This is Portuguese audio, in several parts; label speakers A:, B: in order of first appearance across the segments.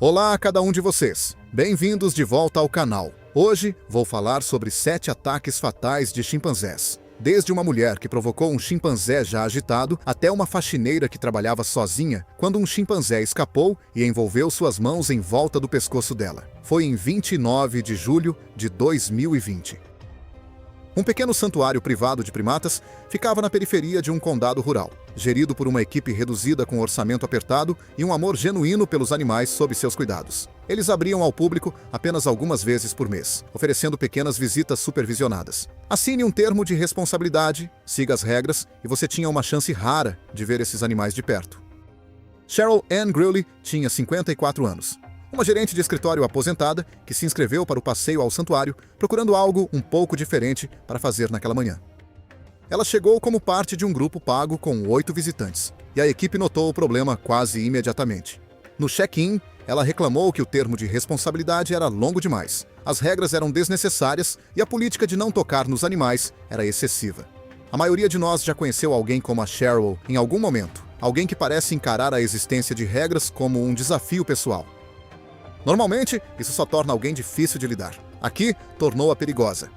A: Olá a cada um de vocês, bem-vindos de volta ao canal. Hoje vou falar sobre 7 ataques fatais de chimpanzés. Desde uma mulher que provocou um chimpanzé já agitado, até uma faxineira que trabalhava sozinha quando um chimpanzé escapou e envolveu suas mãos em volta do pescoço dela. Foi em 29 de julho de 2020. Um pequeno santuário privado de primatas ficava na periferia de um condado rural, gerido por uma equipe reduzida com orçamento apertado e um amor genuíno pelos animais sob seus cuidados. Eles abriam ao público apenas algumas vezes por mês, oferecendo pequenas visitas supervisionadas. Assine um termo de responsabilidade, siga as regras e você tinha uma chance rara de ver esses animais de perto. Cheryl Ann Greeley tinha 54 anos. Uma gerente de escritório aposentada que se inscreveu para o passeio ao santuário procurando algo um pouco diferente para fazer naquela manhã. Ela chegou como parte de um grupo pago com 8 visitantes, e a equipe notou o problema quase imediatamente. No check-in, ela reclamou que o termo de responsabilidade era longo demais, as regras eram desnecessárias e a política de não tocar nos animais era excessiva. A maioria de nós já conheceu alguém como a Cheryl em algum momento, alguém que parece encarar a existência de regras como um desafio pessoal. Normalmente, isso só torna alguém difícil de lidar. Aqui, tornou-a perigosa.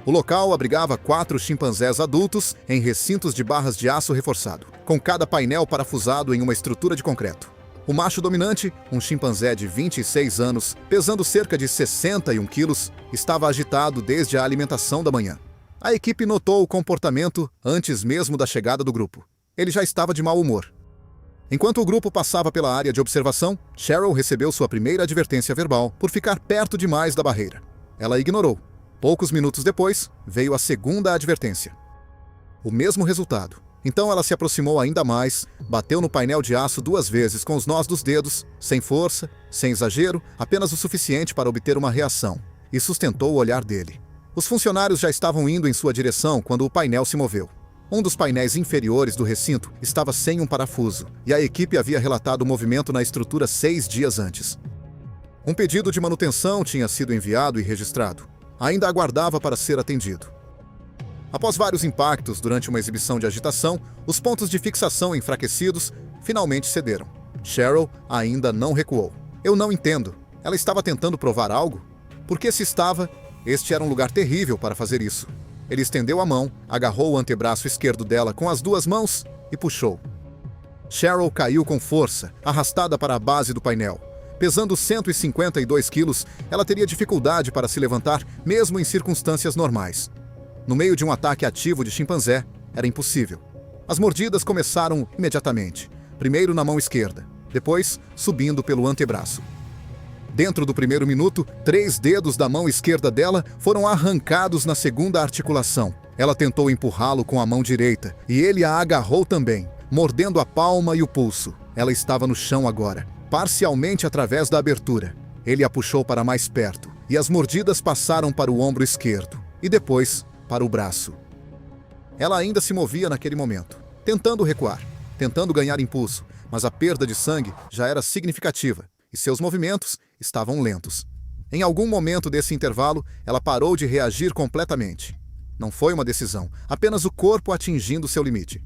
A: O local abrigava 4 chimpanzés adultos em recintos de barras de aço reforçado, com cada painel parafusado em uma estrutura de concreto. O macho dominante, um chimpanzé de 26 anos, pesando cerca de 61 quilos, estava agitado desde a alimentação da manhã. A equipe notou o comportamento antes mesmo da chegada do grupo. Ele já estava de mau humor. Enquanto o grupo passava pela área de observação, Cheryl recebeu sua primeira advertência verbal por ficar perto demais da barreira. Ela ignorou. Poucos minutos depois, veio a segunda advertência. O mesmo resultado. Então ela se aproximou ainda mais, bateu no painel de aço 2 vezes com os nós dos dedos, sem força, sem exagero, apenas o suficiente para obter uma reação, e sustentou o olhar dele. Os funcionários já estavam indo em sua direção quando o painel se moveu. Um dos painéis inferiores do recinto estava sem um parafuso, e a equipe havia relatado o movimento na estrutura 6 dias antes. Um pedido de manutenção tinha sido enviado e registrado. Ainda aguardava para ser atendido. Após vários impactos durante uma exibição de agitação, os pontos de fixação enfraquecidos finalmente cederam. Cheryl ainda não recuou. Eu não entendo. Ela estava tentando provar algo? Porque se estava, este era um lugar terrível para fazer isso. Ele estendeu a mão, agarrou o antebraço esquerdo dela com as 2 mãos e puxou. Cheryl caiu com força, arrastada para a base do painel. Pesando 152 quilos, ela teria dificuldade para se levantar, mesmo em circunstâncias normais. No meio de um ataque ativo de chimpanzé, era impossível. As mordidas começaram imediatamente, primeiro na mão esquerda, depois subindo pelo antebraço. Dentro do primeiro minuto, 3 dedos da mão esquerda dela foram arrancados na segunda articulação. Ela tentou empurrá-lo com a mão direita, e ele a agarrou também, mordendo a palma e o pulso. Ela estava no chão agora, parcialmente através da abertura. Ele a puxou para mais perto, e as mordidas passaram para o ombro esquerdo, e depois para o braço. Ela ainda se movia naquele momento, tentando recuar, tentando ganhar impulso, mas a perda de sangue já era significativa, e seus movimentos estavam lentos. Em algum momento desse intervalo, ela parou de reagir completamente. Não foi uma decisão, apenas o corpo atingindo seu limite.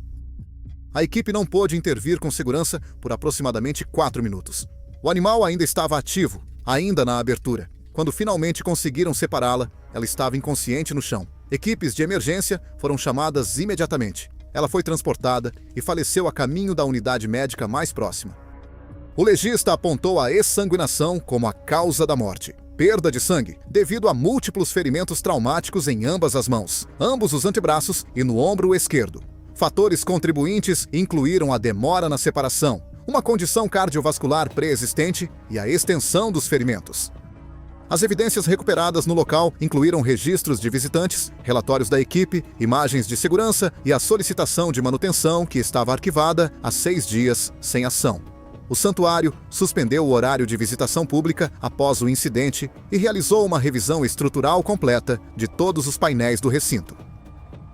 A: A equipe não pôde intervir com segurança por aproximadamente 4 minutos. O animal ainda estava ativo, ainda na abertura. Quando finalmente conseguiram separá-la, ela estava inconsciente no chão. Equipes de emergência foram chamadas imediatamente. Ela foi transportada e faleceu a caminho da unidade médica mais próxima. O legista apontou a exsanguinação como a causa da morte. Perda de sangue devido a múltiplos ferimentos traumáticos em ambas as mãos, ambos os antebraços e no ombro esquerdo. Fatores contribuintes incluíram a demora na separação, uma condição cardiovascular pré-existente e a extensão dos ferimentos. As evidências recuperadas no local incluíram registros de visitantes, relatórios da equipe, imagens de segurança e a solicitação de manutenção que estava arquivada há 6 dias sem ação. O santuário suspendeu o horário de visitação pública após o incidente e realizou uma revisão estrutural completa de todos os painéis do recinto.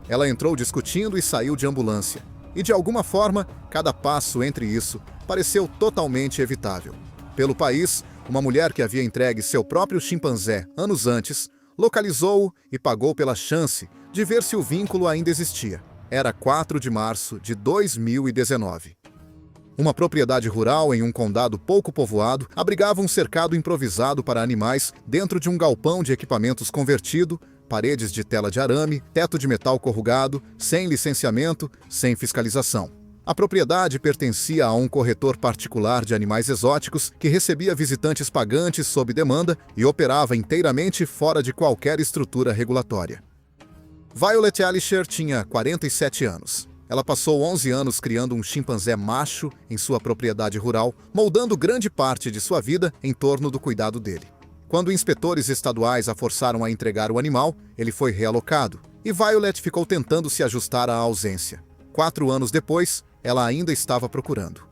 A: Ela entrou discutindo e saiu de ambulância, e de alguma forma, cada passo entre isso pareceu totalmente evitável. Pelo país, uma mulher que havia entregue seu próprio chimpanzé anos antes, localizou-o e pagou pela chance de ver se o vínculo ainda existia. Era 4 de março de 2019. Uma propriedade rural em um condado pouco povoado abrigava um cercado improvisado para animais dentro de um galpão de equipamentos convertido, paredes de tela de arame, teto de metal corrugado, sem licenciamento, sem fiscalização. A propriedade pertencia a um corretor particular de animais exóticos que recebia visitantes pagantes sob demanda e operava inteiramente fora de qualquer estrutura regulatória. Violet Alisher tinha 47 anos. Ela passou 11 anos criando um chimpanzé macho em sua propriedade rural, moldando grande parte de sua vida em torno do cuidado dele. Quando inspetores estaduais a forçaram a entregar o animal, ele foi realocado, e Violet ficou tentando se ajustar à ausência. 4 anos depois, ela ainda estava procurando.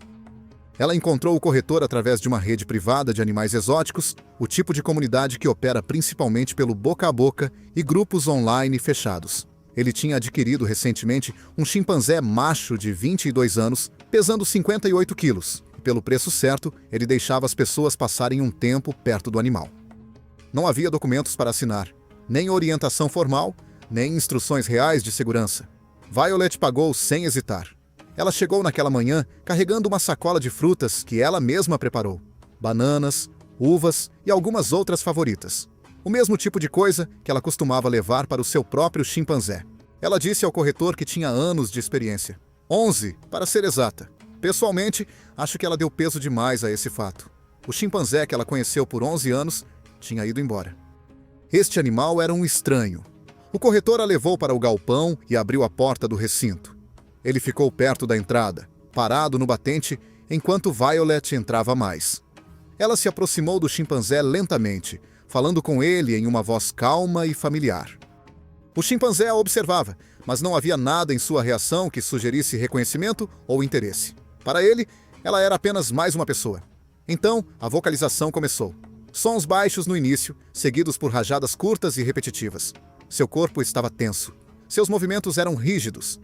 A: Ela encontrou o corretor através de uma rede privada de animais exóticos, o tipo de comunidade que opera principalmente pelo boca a boca e grupos online fechados. Ele tinha adquirido recentemente um chimpanzé macho de 22 anos, pesando 58 quilos, e pelo preço certo, ele deixava as pessoas passarem um tempo perto do animal. Não havia documentos para assinar, nem orientação formal, nem instruções reais de segurança. Violet pagou sem hesitar. Ela chegou naquela manhã carregando uma sacola de frutas que ela mesma preparou. Bananas, uvas e algumas outras favoritas. O mesmo tipo de coisa que ela costumava levar para o seu próprio chimpanzé. Ela disse ao corretor que tinha anos de experiência. 11, para ser exata. Pessoalmente, acho que ela deu peso demais a esse fato. O chimpanzé que ela conheceu por 11 anos tinha ido embora. Este animal era um estranho. O corretor a levou para o galpão e abriu a porta do recinto. Ele ficou perto da entrada, parado no batente, enquanto Violet entrava mais. Ela se aproximou do chimpanzé lentamente, falando com ele em uma voz calma e familiar. O chimpanzé a observava, mas não havia nada em sua reação que sugerisse reconhecimento ou interesse. Para ele, ela era apenas mais uma pessoa. Então, a vocalização começou. Sons baixos no início, seguidos por rajadas curtas e repetitivas. Seu corpo estava tenso. Seus movimentos eram rígidos.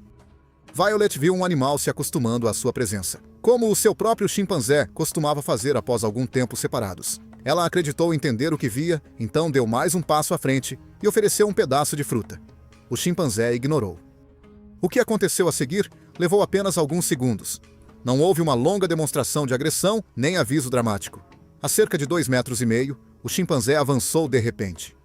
A: Violet viu um animal se acostumando à sua presença, como o seu próprio chimpanzé costumava fazer após algum tempo separados. Ela acreditou entender o que via, então deu mais um passo à frente e ofereceu um pedaço de fruta. O chimpanzé ignorou. O que aconteceu a seguir levou apenas alguns segundos. Não houve uma longa demonstração de agressão nem aviso dramático. A cerca de 2,5 metros, o chimpanzé avançou de repente.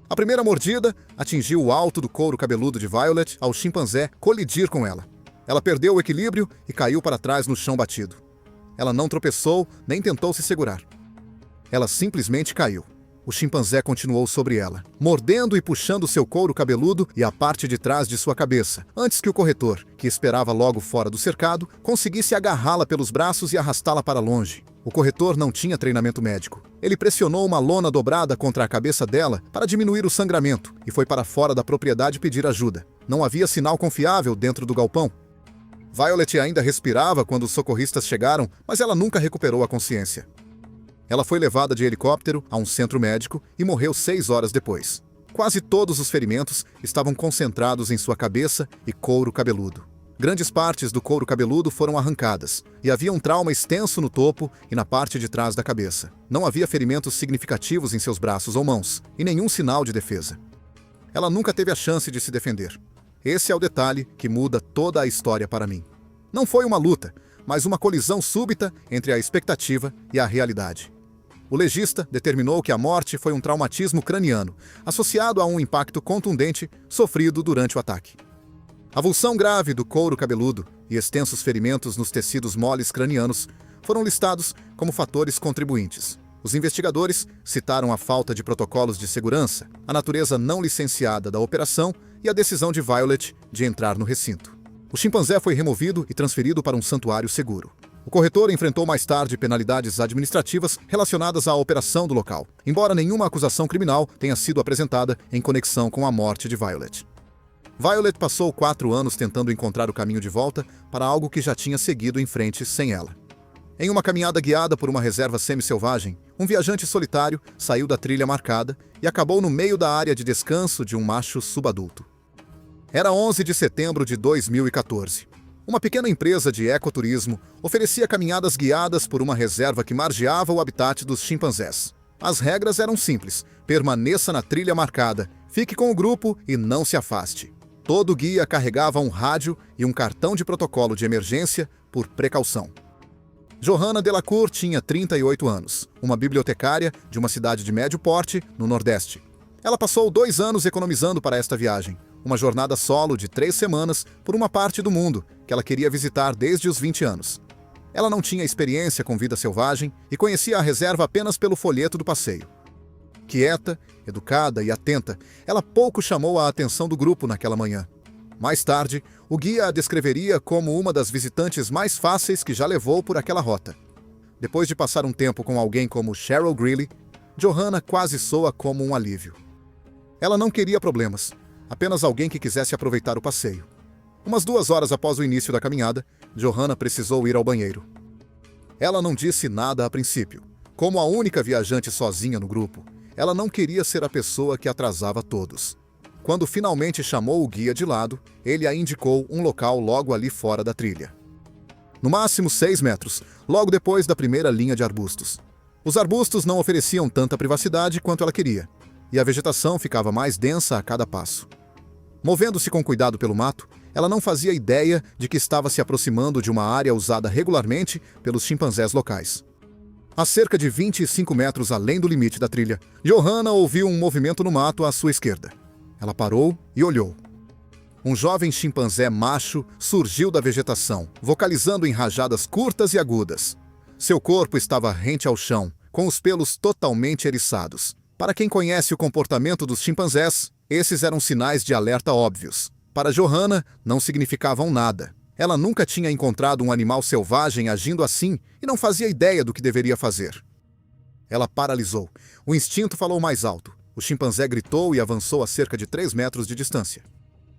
A: A primeira mordida atingiu o alto do couro cabeludo de Violet ao chimpanzé colidir com ela. Ela perdeu o equilíbrio e caiu para trás no chão batido. Ela não tropeçou nem tentou se segurar. Ela simplesmente caiu. O chimpanzé continuou sobre ela, mordendo e puxando seu couro cabeludo e a parte de trás de sua cabeça, antes que o corretor, que esperava logo fora do cercado, conseguisse agarrá-la pelos braços e arrastá-la para longe. O corretor não tinha treinamento médico. Ele pressionou uma lona dobrada contra a cabeça dela para diminuir o sangramento e foi para fora da propriedade pedir ajuda. Não havia sinal confiável dentro do galpão. Violet ainda respirava quando os socorristas chegaram, mas ela nunca recuperou a consciência. Ela foi levada de helicóptero a um centro médico e morreu 6 horas depois. Quase todos os ferimentos estavam concentrados em sua cabeça e couro cabeludo. Grandes partes do couro cabeludo foram arrancadas, e havia um trauma extenso no topo e na parte de trás da cabeça. Não havia ferimentos significativos em seus braços ou mãos, e nenhum sinal de defesa. Ela nunca teve a chance de se defender. Esse é o detalhe que muda toda a história para mim. Não foi uma luta, mas uma colisão súbita entre a expectativa e a realidade. O legista determinou que a morte foi um traumatismo craniano, associado a um impacto contundente sofrido durante o ataque. Avulsão grave do couro cabeludo e extensos ferimentos nos tecidos moles cranianos foram listados como fatores contribuintes. Os investigadores citaram a falta de protocolos de segurança, a natureza não licenciada da operação e a decisão de Violet de entrar no recinto. O chimpanzé foi removido e transferido para um santuário seguro. O corretor enfrentou mais tarde penalidades administrativas relacionadas à operação do local, embora nenhuma acusação criminal tenha sido apresentada em conexão com a morte de Violet. Violet passou 4 anos tentando encontrar o caminho de volta para algo que já tinha seguido em frente sem ela. Em uma caminhada guiada por uma reserva semi-selvagem, um viajante solitário saiu da trilha marcada e acabou no meio da área de descanso de um macho subadulto. Era 11 de setembro de 2014. Uma pequena empresa de ecoturismo oferecia caminhadas guiadas por uma reserva que margeava o habitat dos chimpanzés. As regras eram simples: permaneça na trilha marcada, fique com o grupo e não se afaste. Todo guia carregava um rádio e um cartão de protocolo de emergência por precaução. Johanna Delacour tinha 38 anos, uma bibliotecária de uma cidade de médio porte, no Nordeste. Ela passou 2 anos economizando para esta viagem, uma jornada solo de 3 semanas por uma parte do mundo que ela queria visitar desde os 20 anos. Ela não tinha experiência com vida selvagem e conhecia a reserva apenas pelo folheto do passeio. Quieta, educada e atenta, ela pouco chamou a atenção do grupo naquela manhã. Mais tarde, o guia a descreveria como uma das visitantes mais fáceis que já levou por aquela rota. Depois de passar um tempo com alguém como Cheryl Greeley, Johanna quase soa como um alívio. Ela não queria problemas, apenas alguém que quisesse aproveitar o passeio. Umas 2 horas após o início da caminhada, Johanna precisou ir ao banheiro. Ela não disse nada a princípio. Como a única viajante sozinha no grupo, ela não queria ser a pessoa que atrasava todos. Quando finalmente chamou o guia de lado, ele a indicou um local logo ali fora da trilha. No máximo 6 metros, logo depois da primeira linha de arbustos. Os arbustos não ofereciam tanta privacidade quanto ela queria, e a vegetação ficava mais densa a cada passo. Movendo-se com cuidado pelo mato, ela não fazia ideia de que estava se aproximando de uma área usada regularmente pelos chimpanzés locais. A cerca de 25 metros além do limite da trilha, Johanna ouviu um movimento no mato à sua esquerda. Ela parou e olhou. Um jovem chimpanzé macho surgiu da vegetação, vocalizando em rajadas curtas e agudas. Seu corpo estava rente ao chão, com os pelos totalmente eriçados. Para quem conhece o comportamento dos chimpanzés, esses eram sinais de alerta óbvios. Para Johanna, não significavam nada. Ela nunca tinha encontrado um animal selvagem agindo assim e não fazia ideia do que deveria fazer. Ela paralisou. O instinto falou mais alto. O chimpanzé gritou e avançou a cerca de 3 metros de distância.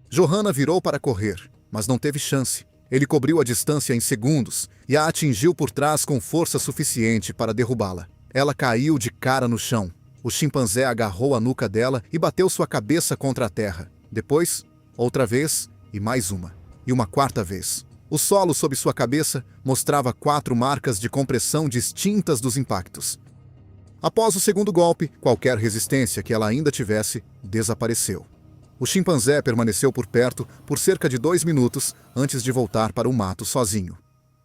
A: Johanna virou para correr, mas não teve chance. Ele cobriu a distância em segundos e a atingiu por trás com força suficiente para derrubá-la. Ela caiu de cara no chão. O chimpanzé agarrou a nuca dela e bateu sua cabeça contra a terra. Depois, outra vez e mais uma. E uma 4ª vez. O solo sob sua cabeça mostrava 4 marcas de compressão distintas dos impactos. Após o segundo golpe, qualquer resistência que ela ainda tivesse desapareceu. O chimpanzé permaneceu por perto por cerca de 2 minutos antes de voltar para o mato sozinho.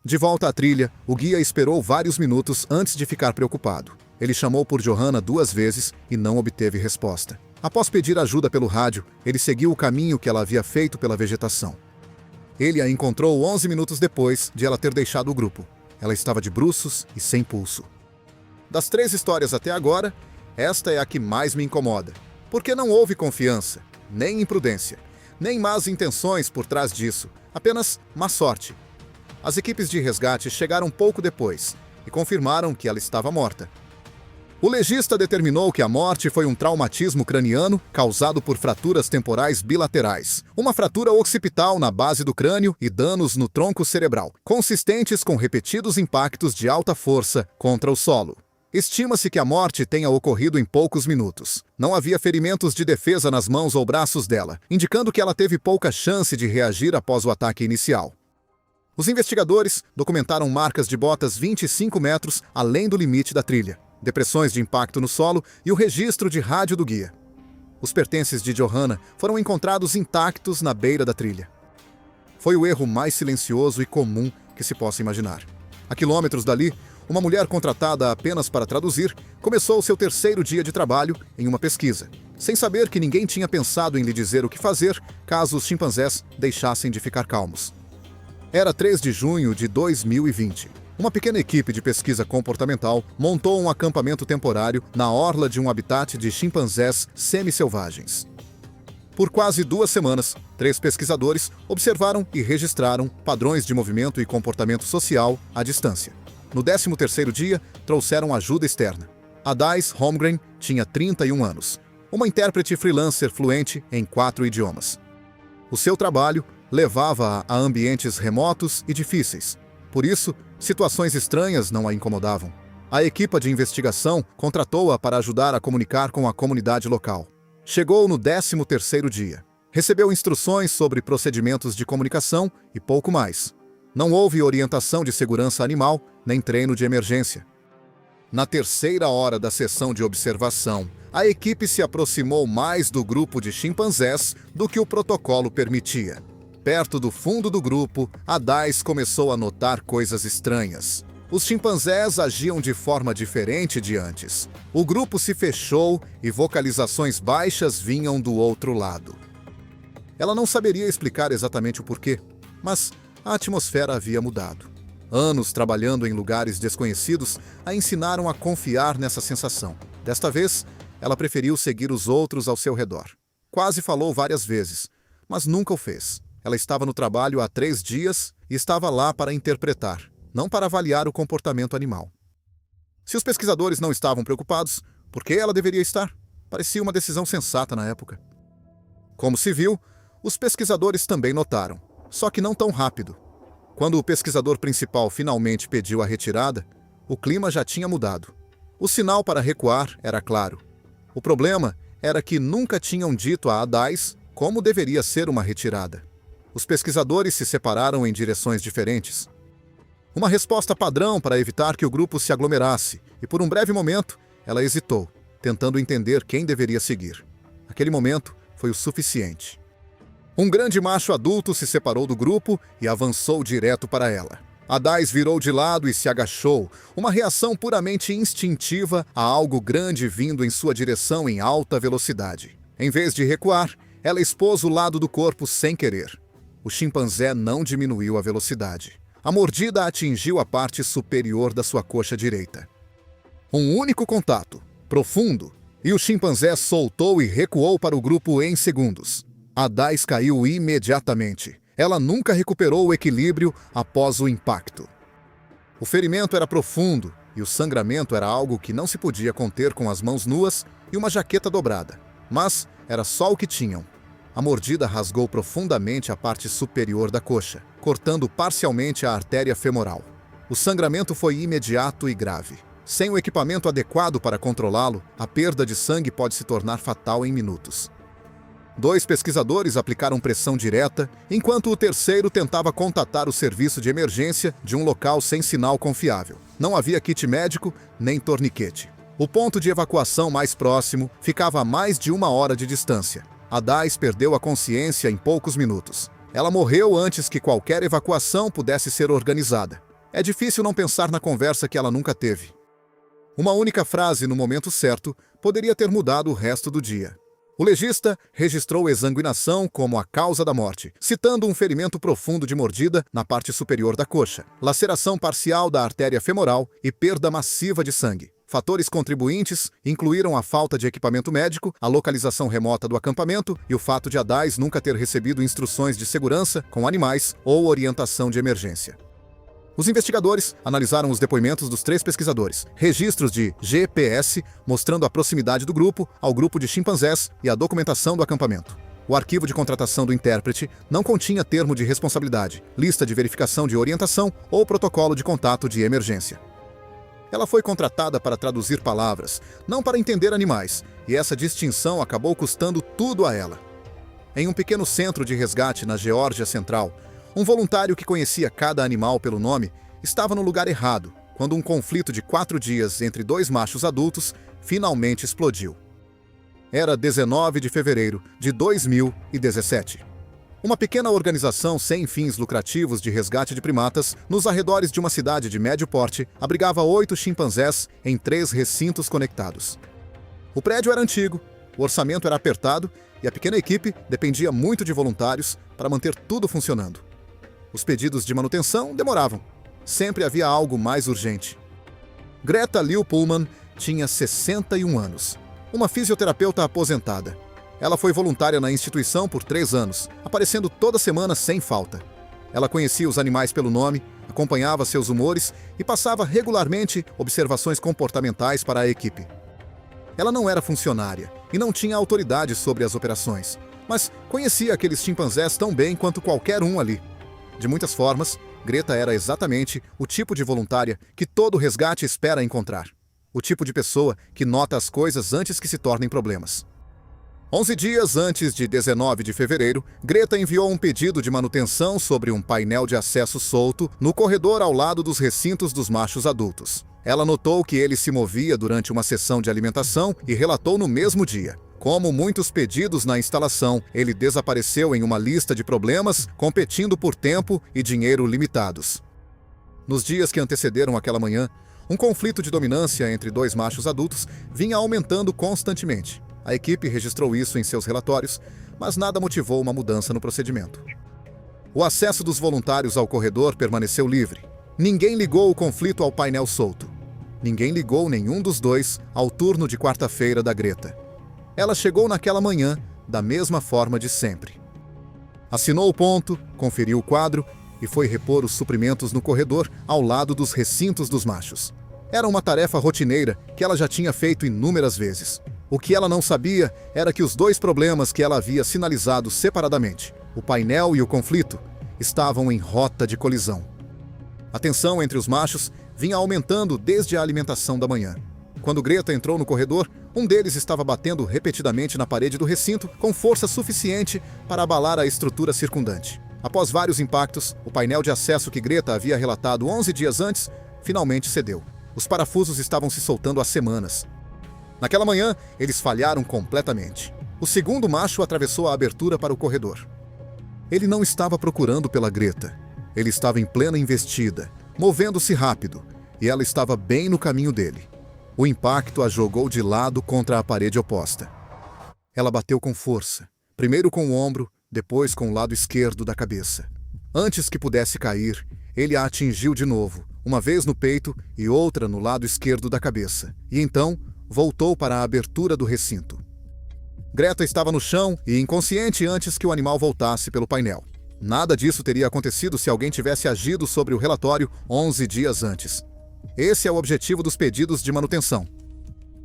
A: De volta à trilha, o guia esperou vários minutos antes de ficar preocupado. Ele chamou por Johanna 2 vezes e não obteve resposta. Após pedir ajuda pelo rádio, ele seguiu o caminho que ela havia feito pela vegetação. Ele a encontrou 11 minutos depois de ela ter deixado o grupo. Ela estava de bruços e sem pulso. Das 3 histórias até agora, esta é a que mais me incomoda, porque não houve confiança, nem imprudência, nem más intenções por trás disso, apenas má sorte. As equipes de resgate chegaram pouco depois e confirmaram que ela estava morta. O legista determinou que a morte foi um traumatismo craniano causado por fraturas temporais bilaterais, uma fratura occipital na base do crânio e danos no tronco cerebral, consistentes com repetidos impactos de alta força contra o solo. Estima-se que a morte tenha ocorrido em poucos minutos. Não havia ferimentos de defesa nas mãos ou braços dela, indicando que ela teve pouca chance de reagir após o ataque inicial. Os investigadores documentaram marcas de botas 25 metros além do limite da trilha, depressões de impacto no solo e o registro de rádio do guia. Os pertences de Johanna foram encontrados intactos na beira da trilha. Foi o erro mais silencioso e comum que se possa imaginar. A quilômetros dali, uma mulher contratada apenas para traduzir começou seu 3º dia de trabalho em uma pesquisa, sem saber que ninguém tinha pensado em lhe dizer o que fazer caso os chimpanzés deixassem de ficar calmos. Era 3 de junho de 2020. Uma pequena equipe de pesquisa comportamental montou um acampamento temporário na orla de um habitat de chimpanzés semi-selvagens. Por quase 2 semanas, 3 pesquisadores observaram e registraram padrões de movimento e comportamento social à distância. No 13º dia, trouxeram ajuda externa. A Dice Holmgren tinha 31 anos, uma intérprete freelancer fluente em 4 idiomas. O seu trabalho levava-a a ambientes remotos e difíceis. Por isso, situações estranhas não a incomodavam. A equipa de investigação contratou-a para ajudar a comunicar com a comunidade local. Chegou no 13º dia. Recebeu instruções sobre procedimentos de comunicação e pouco mais. Não houve orientação de segurança animal, nem treino de emergência. Na 3ª hora da sessão de observação, a equipe se aproximou mais do grupo de chimpanzés do que o protocolo permitia. Perto do fundo do grupo, a Dice começou a notar coisas estranhas. Os chimpanzés agiam de forma diferente de antes. O grupo se fechou e vocalizações baixas vinham do outro lado. Ela não saberia explicar exatamente o porquê, mas a atmosfera havia mudado. Anos trabalhando em lugares desconhecidos a ensinaram a confiar nessa sensação. Desta vez, ela preferiu seguir os outros ao seu redor. Quase falou várias vezes, mas nunca o fez. Ela estava no trabalho há 3 dias e estava lá para interpretar, não para avaliar o comportamento animal. Se os pesquisadores não estavam preocupados, por que ela deveria estar? Parecia uma decisão sensata na época. Como se viu, os pesquisadores também notaram, só que não tão rápido. Quando o pesquisador principal finalmente pediu a retirada, o clima já tinha mudado. O sinal para recuar era claro. O problema era que nunca tinham dito a Adais como deveria ser uma retirada. Os pesquisadores se separaram em direções diferentes. Uma resposta padrão para evitar que o grupo se aglomerasse, e por um breve momento, ela hesitou, tentando entender quem deveria seguir. Aquele momento foi o suficiente. Um grande macho adulto se separou do grupo e avançou direto para ela. Adais virou de lado e se agachou, uma reação puramente instintiva a algo grande vindo em sua direção em alta velocidade. Em vez de recuar, ela expôs o lado do corpo sem querer. O chimpanzé não diminuiu a velocidade. A mordida atingiu a parte superior da sua coxa direita. Um único contato, profundo, e o chimpanzé soltou e recuou para o grupo em segundos. Adais caiu imediatamente. Ela nunca recuperou o equilíbrio após o impacto. O ferimento era profundo e o sangramento era algo que não se podia conter com as mãos nuas e uma jaqueta dobrada. Mas era só o que tinham. A mordida rasgou profundamente a parte superior da coxa, cortando parcialmente a artéria femoral. O sangramento foi imediato e grave. Sem o equipamento adequado para controlá-lo, a perda de sangue pode se tornar fatal em minutos. 2 pesquisadores aplicaram pressão direta, enquanto o terceiro tentava contatar o serviço de emergência de um local sem sinal confiável. Não havia kit médico nem torniquete. O ponto de evacuação mais próximo ficava a mais de 1 hora de distância. Adais perdeu a consciência em poucos minutos. Ela morreu antes que qualquer evacuação pudesse ser organizada. É difícil não pensar na conversa que ela nunca teve. Uma única frase no momento certo poderia ter mudado o resto do dia. O legista registrou exsanguinação como a causa da morte, citando um ferimento profundo de mordida na parte superior da coxa, laceração parcial da artéria femoral e perda massiva de sangue. Fatores contribuintes incluíram a falta de equipamento médico, a localização remota do acampamento e o fato de Adais nunca ter recebido instruções de segurança com animais ou orientação de emergência. Os investigadores analisaram os depoimentos dos 3 pesquisadores, registros de GPS mostrando a proximidade do grupo ao grupo de chimpanzés e a documentação do acampamento. O arquivo de contratação do intérprete não continha termo de responsabilidade, lista de verificação de orientação ou protocolo de contato de emergência. Ela foi contratada para traduzir palavras, não para entender animais, e essa distinção acabou custando tudo a ela. Em um pequeno centro de resgate na Geórgia Central, um voluntário que conhecia cada animal pelo nome estava no lugar errado, quando um conflito de 4 dias entre 2 machos adultos finalmente explodiu. Era 19 de fevereiro de 2017. Uma pequena organização sem fins lucrativos de resgate de primatas, nos arredores de uma cidade de médio porte, abrigava 8 chimpanzés em 3 recintos conectados. O prédio era antigo, o orçamento era apertado e a pequena equipe dependia muito de voluntários para manter tudo funcionando. Os pedidos de manutenção demoravam. Sempre havia algo mais urgente. Greta Liu Pullman tinha 61 anos, uma fisioterapeuta aposentada. Ela foi voluntária na instituição por 3 anos, aparecendo toda semana sem falta. Ela conhecia os animais pelo nome, acompanhava seus humores e passava regularmente observações comportamentais para a equipe. Ela não era funcionária e não tinha autoridade sobre as operações, mas conhecia aqueles chimpanzés tão bem quanto qualquer um ali. De muitas formas, Greta era exatamente o tipo de voluntária que todo resgate espera encontrar. O tipo de pessoa que nota as coisas antes que se tornem problemas. 11 dias antes de 19 de fevereiro, Greta enviou um pedido de manutenção sobre um painel de acesso solto no corredor ao lado dos recintos dos machos adultos. Ela notou que ele se movia durante uma sessão de alimentação e relatou no mesmo dia. Como muitos pedidos na instalação, ele desapareceu em uma lista de problemas, competindo por tempo e dinheiro limitados. Nos dias que antecederam aquela manhã, um conflito de dominância entre dois machos adultos vinha aumentando constantemente. A equipe registrou isso em seus relatórios, mas nada motivou uma mudança no procedimento. O acesso dos voluntários ao corredor permaneceu livre. Ninguém ligou o conflito ao painel solto. Ninguém ligou nenhum dos dois ao turno de quarta-feira da Greta. Ela chegou naquela manhã da mesma forma de sempre. Assinou o ponto, conferiu o quadro e foi repor os suprimentos no corredor ao lado dos recintos dos machos. Era uma tarefa rotineira que ela já tinha feito inúmeras vezes. O que ela não sabia era que os dois problemas que ela havia sinalizado separadamente, o painel e o conflito, estavam em rota de colisão. A tensão entre os machos vinha aumentando desde a alimentação da manhã. Quando Greta entrou no corredor, um deles estava batendo repetidamente na parede do recinto com força suficiente para abalar a estrutura circundante. Após vários impactos, o painel de acesso que Greta havia relatado 11 dias antes finalmente cedeu. Os parafusos estavam se soltando há semanas. Naquela manhã, eles falharam completamente. O segundo macho atravessou a abertura para o corredor. Ele não estava procurando pela Greta. Ele estava em plena investida, movendo-se rápido, e ela estava bem no caminho dele. O impacto a jogou de lado contra a parede oposta. Ela bateu com força, primeiro com o ombro, depois com o lado esquerdo da cabeça. Antes que pudesse cair, ele a atingiu de novo, uma vez no peito e outra no lado esquerdo da cabeça, e então voltou para a abertura do recinto. Greta estava no chão e inconsciente antes que o animal voltasse pelo painel. Nada disso teria acontecido se alguém tivesse agido sobre o relatório 11 dias antes. Esse é o objetivo dos pedidos de manutenção.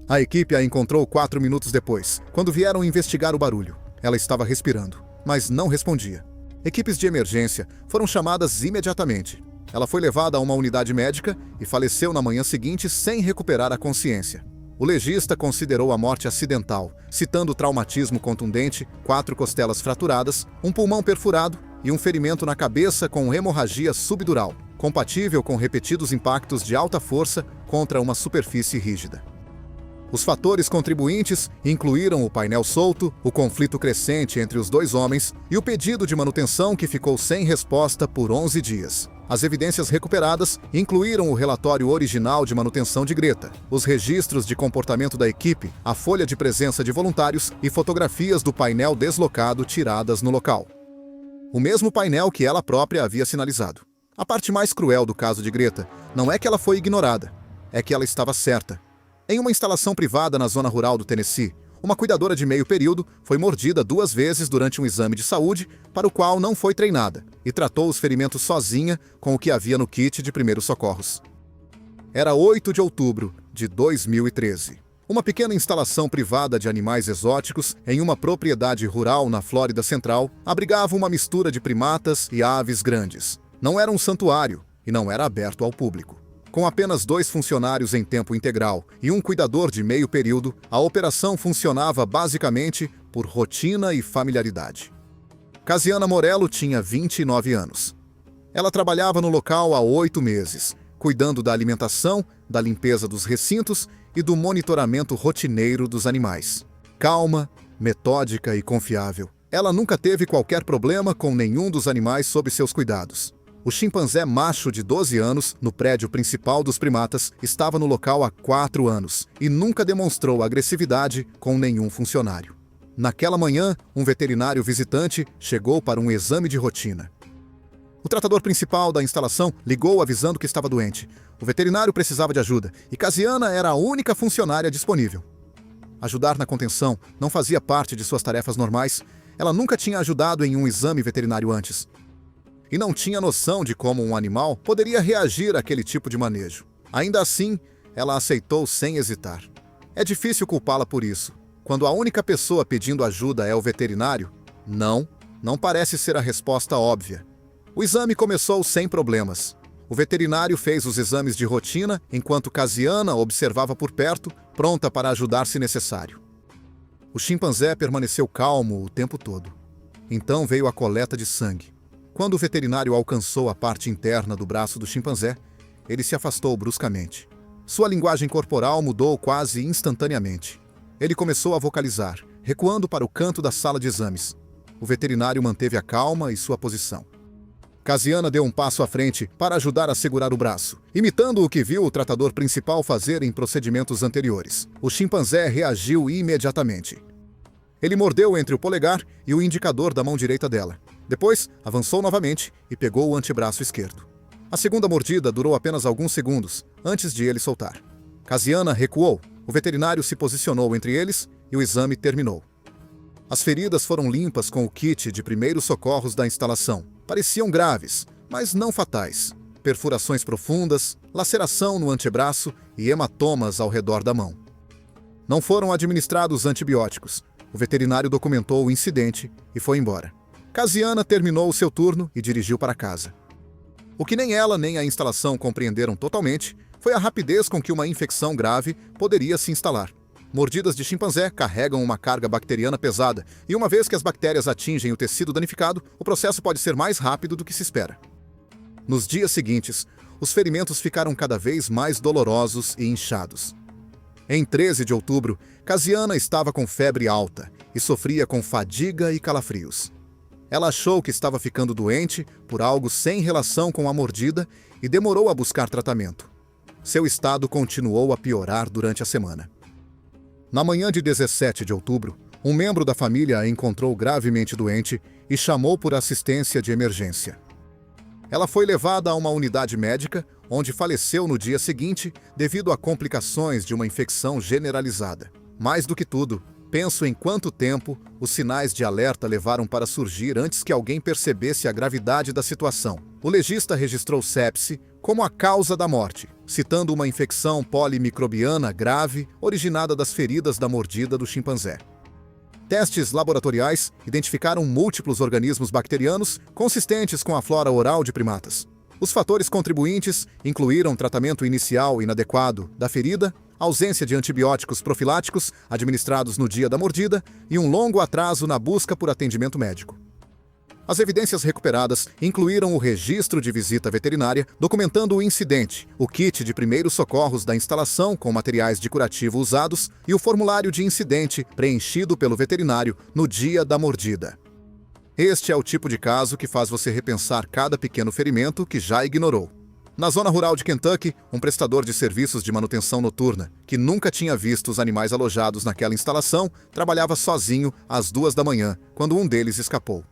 A: A equipe a encontrou 4 minutos depois, quando vieram investigar o barulho. Ela estava respirando, mas não respondia. Equipes de emergência foram chamadas imediatamente. Ela foi levada a uma unidade médica e faleceu na manhã seguinte sem recuperar a consciência. O legista considerou a morte acidental, citando traumatismo contundente, 4 costelas fraturadas, um pulmão perfurado e um ferimento na cabeça com hemorragia subdural, compatível com repetidos impactos de alta força contra uma superfície rígida. Os fatores contribuintes incluíram o painel solto, o conflito crescente entre os dois homens e o pedido de manutenção que ficou sem resposta por 11 dias. As evidências recuperadas incluíram o relatório original de manutenção de Greta, os registros de comportamento da equipe, a folha de presença de voluntários e fotografias do painel deslocado tiradas no local. O mesmo painel que ela própria havia sinalizado. A parte mais cruel do caso de Greta não é que ela foi ignorada, é que ela estava certa. Em uma instalação privada na zona rural do Tennessee, uma cuidadora de meio período foi mordida 2 vezes durante um exame de saúde para o qual não foi treinada e tratou os ferimentos sozinha com o que havia no kit de primeiros socorros. Era 8 de outubro de 2013. Uma pequena instalação privada de animais exóticos em uma propriedade rural na Flórida Central abrigava uma mistura de primatas e aves grandes. Não era um santuário e não era aberto ao público. Com apenas 2 funcionários em tempo integral e um cuidador de meio período, a operação funcionava basicamente por rotina e familiaridade. Casiana Morello tinha 29 anos. Ela trabalhava no local há 8 meses, cuidando da alimentação, da limpeza dos recintos e do monitoramento rotineiro dos animais. Calma, metódica e confiável, ela nunca teve qualquer problema com nenhum dos animais sob seus cuidados. O chimpanzé macho de 12 anos, no prédio principal dos primatas, estava no local há 4 anos e nunca demonstrou agressividade com nenhum funcionário. Naquela manhã, um veterinário visitante chegou para um exame de rotina. O tratador principal da instalação ligou avisando que estava doente. O veterinário precisava de ajuda e Casiana era a única funcionária disponível. Ajudar na contenção não fazia parte de suas tarefas normais. Ela nunca tinha ajudado em um exame veterinário antes. E não tinha noção de como um animal poderia reagir àquele tipo de manejo. Ainda assim, ela aceitou sem hesitar. É difícil culpá-la por isso. Quando a única pessoa pedindo ajuda é o veterinário, não parece ser a resposta óbvia. O exame começou sem problemas. O veterinário fez os exames de rotina, enquanto Casiana observava por perto, pronta para ajudar se necessário. O chimpanzé permaneceu calmo o tempo todo. Então veio a coleta de sangue. Quando o veterinário alcançou a parte interna do braço do chimpanzé, ele se afastou bruscamente. Sua linguagem corporal mudou quase instantaneamente. Ele começou a vocalizar, recuando para o canto da sala de exames. O veterinário manteve a calma e sua posição. Casiana deu um passo à frente para ajudar a segurar o braço, imitando o que viu o tratador principal fazer em procedimentos anteriores. O chimpanzé reagiu imediatamente. Ele mordeu entre o polegar e o indicador da mão direita dela. Depois, avançou novamente e pegou o antebraço esquerdo. A segunda mordida durou apenas alguns segundos, antes de ele soltar. Casiana recuou, o veterinário se posicionou entre eles e o exame terminou. As feridas foram limpas com o kit de primeiros socorros da instalação. Pareciam graves, mas não fatais. Perfurações profundas, laceração no antebraço e hematomas ao redor da mão. Não foram administrados antibióticos. O veterinário documentou o incidente e foi embora. Casiana terminou o seu turno e dirigiu para casa. O que nem ela nem a instalação compreenderam totalmente foi a rapidez com que uma infecção grave poderia se instalar. Mordidas de chimpanzé carregam uma carga bacteriana pesada, e uma vez que as bactérias atingem o tecido danificado, o processo pode ser mais rápido do que se espera. Nos dias seguintes, os ferimentos ficaram cada vez mais dolorosos e inchados. Em 13 de outubro, Casiana estava com febre alta e sofria com fadiga e calafrios. Ela achou que estava ficando doente por algo sem relação com a mordida e demorou a buscar tratamento. Seu estado continuou a piorar durante a semana. Na manhã de 17 de outubro, um membro da família a encontrou gravemente doente e chamou por assistência de emergência. Ela foi levada a uma unidade médica, onde faleceu no dia seguinte devido a complicações de uma infecção generalizada. Mais do que tudo, penso em quanto tempo os sinais de alerta levaram para surgir antes que alguém percebesse a gravidade da situação. O legista registrou sepse como a causa da morte, citando uma infecção polimicrobiana grave originada das feridas da mordida do chimpanzé. Testes laboratoriais identificaram múltiplos organismos bacterianos consistentes com a flora oral de primatas. Os fatores contribuintes incluíram tratamento inicial inadequado da ferida, ausência de antibióticos profiláticos administrados no dia da mordida e um longo atraso na busca por atendimento médico. As evidências recuperadas incluíram o registro de visita veterinária documentando o incidente, o kit de primeiros socorros da instalação com materiais de curativo usados e o formulário de incidente preenchido pelo veterinário no dia da mordida. Este é o tipo de caso que faz você repensar cada pequeno ferimento que já ignorou. Na zona rural de Kentucky, um prestador de serviços de manutenção noturna, que nunca tinha visto os animais alojados naquela instalação, trabalhava sozinho às 2 da manhã, quando um deles escapou.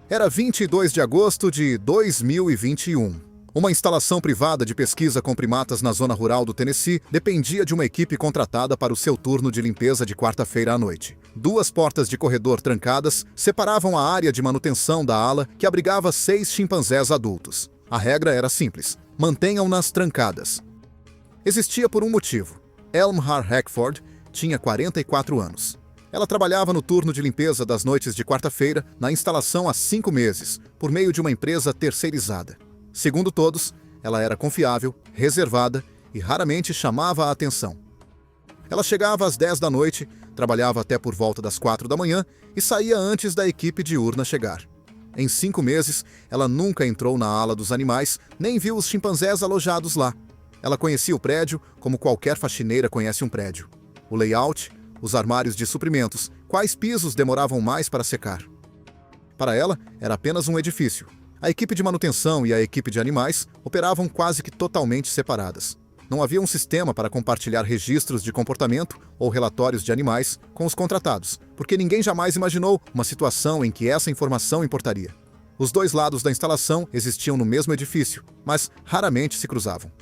A: Era 22 de agosto de 2021. Uma instalação privada de pesquisa com primatas na zona rural do Tennessee dependia de uma equipe contratada para o seu turno de limpeza de quarta-feira à noite. 2 portas de corredor trancadas separavam a área de manutenção da ala que abrigava 6 chimpanzés adultos. A regra era simples: mantenham-nas trancadas. Existia por um motivo. Elmhar Hackford tinha 44 anos. Ela trabalhava no turno de limpeza das noites de quarta-feira na instalação há 5 meses, por meio de uma empresa terceirizada. Segundo todos, ela era confiável, reservada e raramente chamava a atenção. Ela chegava às 10 da noite, trabalhava até por volta das 4 da manhã e saía antes da equipe diurna chegar. Em 5 meses, ela nunca entrou na ala dos animais, nem viu os chimpanzés alojados lá. Ela conhecia o prédio como qualquer faxineira conhece um prédio. O layout, os armários de suprimentos, quais pisos demoravam mais para secar. Para ela, era apenas um edifício. A equipe de manutenção e a equipe de animais operavam quase que totalmente separadas. Não havia um sistema para compartilhar registros de comportamento ou relatórios de animais com os contratados, porque ninguém jamais imaginou uma situação em que essa informação importaria. Os 2 lados da instalação existiam no mesmo edifício, mas raramente se cruzavam.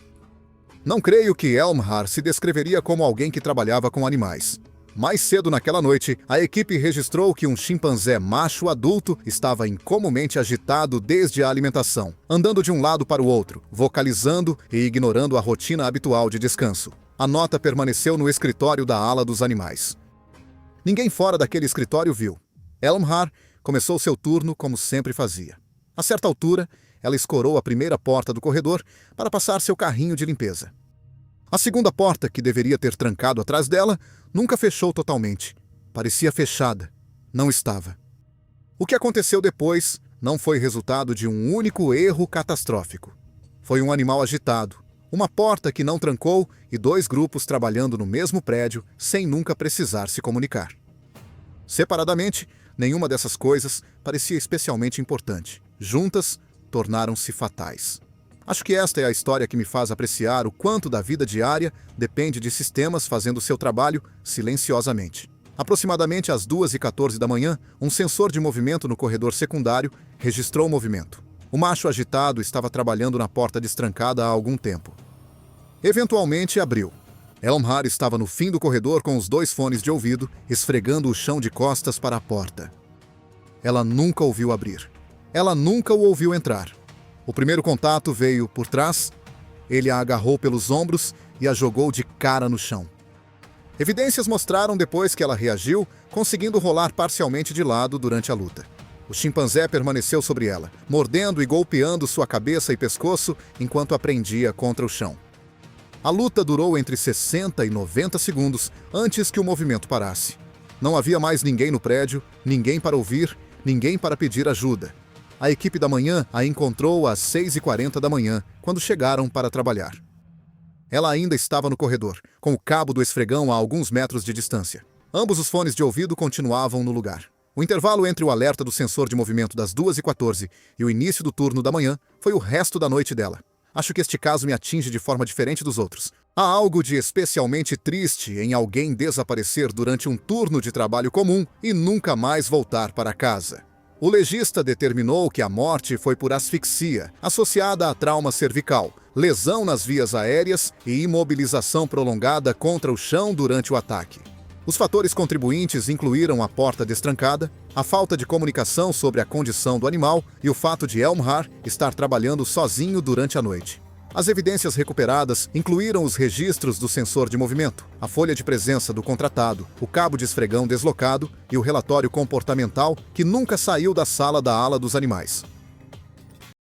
A: Não creio que Elmhar se descreveria como alguém que trabalhava com animais. Mais cedo naquela noite, a equipe registrou que um chimpanzé macho adulto estava incomumente agitado desde a alimentação, andando de um lado para o outro, vocalizando e ignorando a rotina habitual de descanso. A nota permaneceu no escritório da ala dos animais. Ninguém fora daquele escritório viu. Elmhar começou seu turno como sempre fazia. A certa altura, ela escorou a primeira porta do corredor para passar seu carrinho de limpeza. A segunda porta, que deveria ter trancado atrás dela, nunca fechou totalmente. Parecia fechada. Não estava. O que aconteceu depois não foi resultado de um único erro catastrófico. Foi um animal agitado, uma porta que não trancou e 2 grupos trabalhando no mesmo prédio sem nunca precisar se comunicar. Separadamente, nenhuma dessas coisas parecia especialmente importante. Juntas, tornaram-se fatais. Acho que esta é a história que me faz apreciar o quanto da vida diária depende de sistemas fazendo seu trabalho silenciosamente. Aproximadamente às 2h14 da manhã, um sensor de movimento no corredor secundário registrou o movimento. O macho agitado estava trabalhando na porta destrancada há algum tempo. Eventualmente abriu. Elmhar estava no fim do corredor com os 2 fones de ouvido, esfregando o chão de costas para a porta. Ela nunca ouviu abrir. Ela nunca o ouviu entrar. O primeiro contato veio por trás. Ele a agarrou pelos ombros e a jogou de cara no chão. Evidências mostraram depois que ela reagiu, conseguindo rolar parcialmente de lado durante a luta. O chimpanzé permaneceu sobre ela, mordendo e golpeando sua cabeça e pescoço enquanto a prendia contra o chão. A luta durou entre 60 e 90 segundos antes que o movimento parasse. Não havia mais ninguém no prédio, ninguém para ouvir, ninguém para pedir ajuda. A equipe da manhã a encontrou às 6h40 da manhã, quando chegaram para trabalhar. Ela ainda estava no corredor, com o cabo do esfregão a alguns metros de distância. Ambos os fones de ouvido continuavam no lugar. O intervalo entre o alerta do sensor de movimento das 2h14 e o início do turno da manhã foi o resto da noite dela. Acho que este caso me atinge de forma diferente dos outros. Há algo de especialmente triste em alguém desaparecer durante um turno de trabalho comum e nunca mais voltar para casa. O legista determinou que a morte foi por asfixia, associada a trauma cervical, lesão nas vias aéreas e imobilização prolongada contra o chão durante o ataque. Os fatores contribuintes incluíram a porta destrancada, a falta de comunicação sobre a condição do animal e o fato de Elmhar estar trabalhando sozinho durante a noite. As evidências recuperadas incluíram os registros do sensor de movimento, a folha de presença do contratado, o cabo de esfregão deslocado e o relatório comportamental que nunca saiu da sala da ala dos animais.